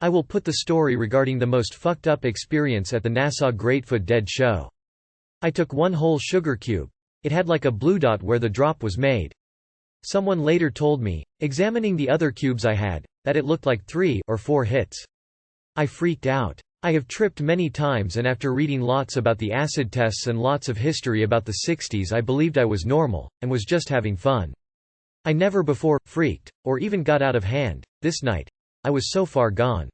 I will put the story regarding the most fucked up experience at the Nassau Grateful Dead show. I took one whole sugar cube. It had like a blue dot where the drop was made. Someone later told me, examining the other cubes I had, that it looked like 3 or 4 hits. I freaked out. I have tripped many times, and after reading lots about the acid tests and lots of history about the 60s, I believed I was normal, and was just having fun. I never before freaked, or even got out of hand. This night, I was so far gone.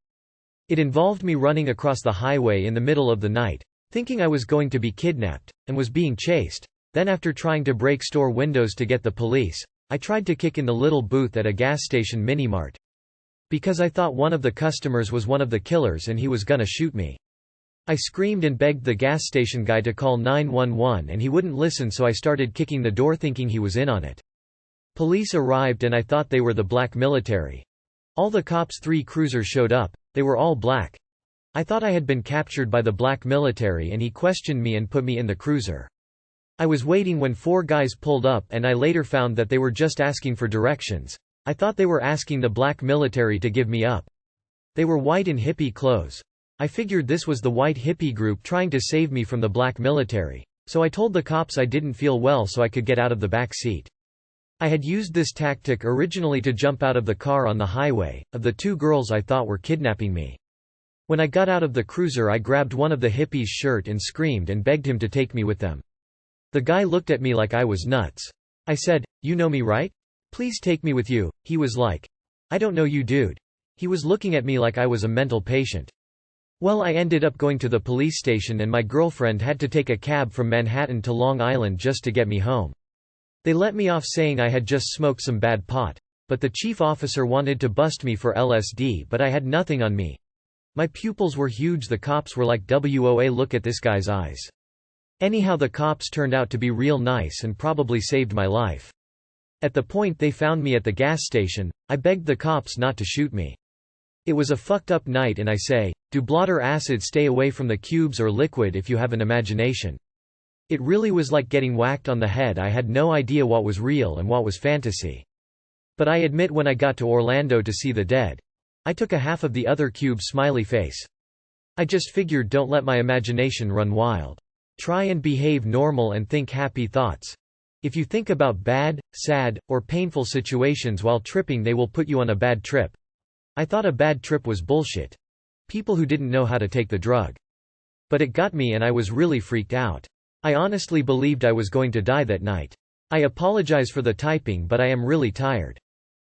It involved me running across the highway in the middle of the night, thinking I was going to be kidnapped, and was being chased. Then after trying to break store windows to get the police, I tried to kick in the little booth at a gas station minimart. Because I thought one of the customers was one of the killers and he was gonna shoot me. I screamed and begged the gas station guy to call 911 and he wouldn't listen, so I started kicking the door thinking he was in on it. Police arrived and I thought they were the black military. All the cops' 3 cruisers showed up, they were all black. I thought I had been captured by the black military and he questioned me and put me in the cruiser. I was waiting when 4 guys pulled up and I later found that they were just asking for directions. I thought they were asking the black military to give me up. They were white in hippie clothes. I figured this was the white hippie group trying to save me from the black military. So I told the cops I didn't feel well so I could get out of the back seat. I had used this tactic originally to jump out of the car on the highway, of the 2 girls I thought were kidnapping me. When I got out of the cruiser, I grabbed one of the hippies' shirt and screamed and begged him to take me with them. The guy looked at me like I was nuts. I said, "You know me, right? Please take me with you." He was like, "I don't know you, dude." He was looking at me like I was a mental patient. Well, I ended up going to the police station and my girlfriend had to take a cab from Manhattan to Long Island just to get me home. They let me off saying I had just smoked some bad pot, but the chief officer wanted to bust me for LSD, but I had nothing on me. My pupils were huge. The cops were like, "WOA, look at this guy's eyes." Anyhow, the cops turned out to be real nice and probably saved my life. At the point they found me at the gas station, I begged the cops not to shoot me. It was a fucked up night, and I say, do blotter acid, stay away from the cubes or liquid if you have an imagination. It really was like getting whacked on the head. I had no idea what was real and what was fantasy. But I admit, when I got to Orlando to see the Dead, I took a half of the other cube smiley face. I just figured, don't let my imagination run wild. Try and behave normal and think happy thoughts. If you think about bad, sad, or painful situations while tripping, they will put you on a bad trip. I thought a bad trip was bullshit. People who didn't know how to take the drug. But it got me and I was really freaked out. I honestly believed I was going to die that night. I apologize for the typing, but I am really tired.